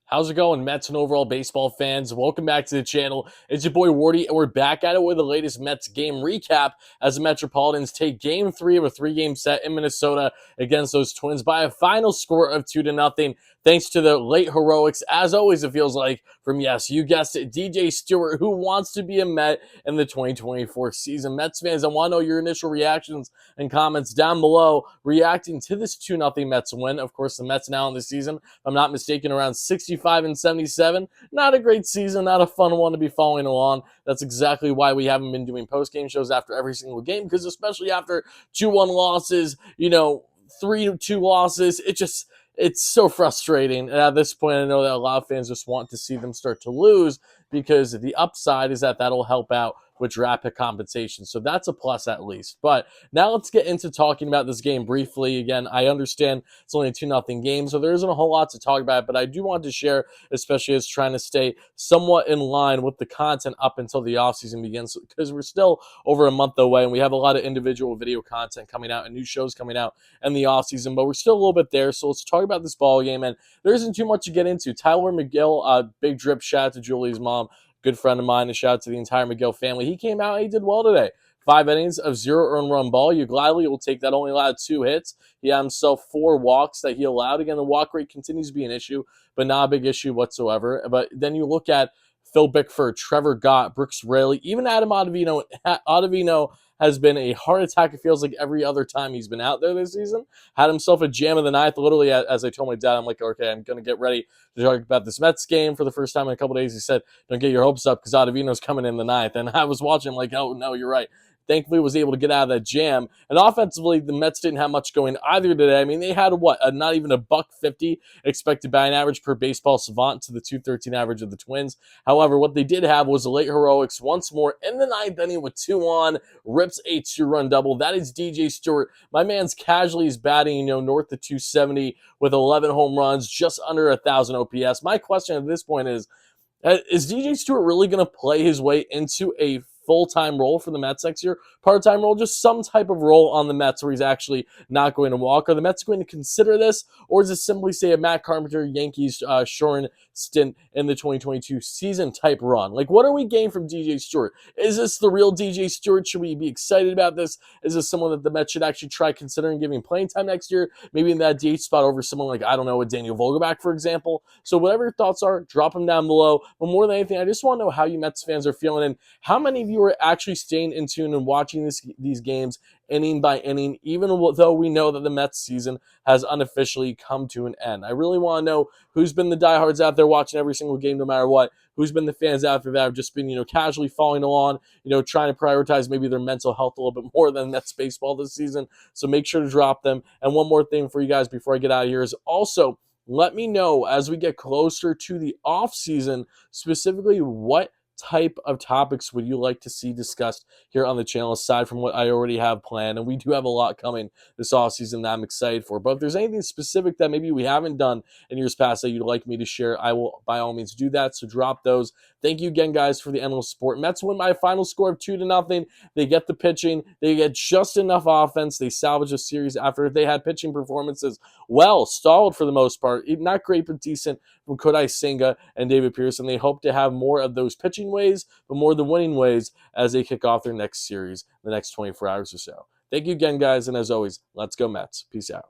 How's it going, Mets and overall baseball fans? Welcome back to the channel. It's your boy Wardy, and we're back at it with the latest Mets game recap as the Metropolitans take Game 3 of a three-game set in Minnesota against those Twins by a final score of 2-0. Thanks to the late heroics, as always, it feels like, from, yes, you guessed it, DJ Stewart, who wants to be a Met in the 2024 season. Mets fans, I want to know your initial reactions and comments down below reacting to this 2-0 Mets win. Of course, the Mets now in the season, if I'm not mistaken, around 65-77. Not a great season, not a fun one to be following along. That's exactly why we haven't been doing post-game shows after every single game, because especially after 2-1 losses, 3-2 losses, it's so frustrating. And at this point, I know that a lot of fans just want to see them start to lose, because the upside is that that'll help out with draft pick compensation. So that's a plus at least. But now let's get into talking about this game briefly. Again, I understand it's only a 2-0 game, so there isn't a whole lot to talk about, but I do want to share, especially as trying to stay somewhat in line with the content up until the offseason begins, because we're still over a month away, and we have a lot of individual video content coming out and new shows coming out in the offseason, but we're still a little bit there. So let's talk about this ball game, and there isn't too much to get into. Tyler McGill, big drip shout out to Julie's mom, good friend of mine, and shout out to the entire McGill family. He came out and he did well today. 5 innings of 0 earned run ball. You gladly will take that. Only allowed 2 hits. He had himself 4 walks that he allowed. Again, the walk rate continues to be an issue, but not a big issue whatsoever. But then you look at Phil Bickford, Trevor Gott, Brooks Raley, even Adam Ottavino. Ottavino has been a heart attack, it feels like, every other time he's been out there this season. Had himself a jam of the ninth. Literally, as I told my dad, I'm like, okay, I'm going to get ready to talk about this Mets game for the first time in a couple days. He said, don't get your hopes up, because Ottavino's coming in the ninth. And I was watching, like, oh, no, you're right. Thankfully, was able to get out of that jam. And offensively, the Mets didn't have much going either today. I mean, they had not even a $150 expected batting average per baseball savant to the 213 average of the Twins. However, what they did have was the late heroics once more in the ninth inning with 2 on, rips a 2-run double. That is DJ Stewart. My man's casually is batting, north of 270 with 11 home runs, just under 1,000 OPS. My question at this point is DJ Stewart really going to play his way into a full-time role for the Mets next year? Part-time role, just some type of role on the Mets where he's actually not going to walk? Are the Mets going to consider this, or is it simply, say, a Matt Carpenter, Yankees, shortened stint in the 2022 season type run? Like, what are we getting from DJ Stewart? Is this the real DJ Stewart? Should we be excited about this? Is this someone that the Mets should actually try considering giving playing time next year? Maybe in that DH spot over someone like, I don't know, a Daniel Vogelbach, for example. So whatever your thoughts are, drop them down below. But more than anything, I just want to know how you Mets fans are feeling, and how many of you are actually staying in tune and watching these games inning by inning, even though we know that the Mets season has unofficially come to an end. I really want to know who's been the diehards out there watching every single game no matter what, who's been the fans out there that have just been, casually following along, trying to prioritize maybe their mental health a little bit more than Mets baseball this season. So make sure to drop them. And one more thing for you guys before I get out of here is also, let me know as we get closer to the off season, specifically what type of topics would you like to see discussed here on the channel, aside from what I already have planned. And we do have a lot coming this offseason that I'm excited for. But if there's anything specific that maybe we haven't done in years past that you'd like me to share, I will by all means do that. So drop those. Thank you again, guys, for the endless support. Mets win by a final score of 2-0. They get the pitching. They get just enough offense. They salvage a series after they had pitching performances stalled for the most part. Not great, but decent from Kodai Senga and David Pearson. They hope to have more of those pitching ways, but more the winning ways as they kick off their next series in the next 24 hours or so. Thank you again, guys, and as always, let's go Mets. Peace out.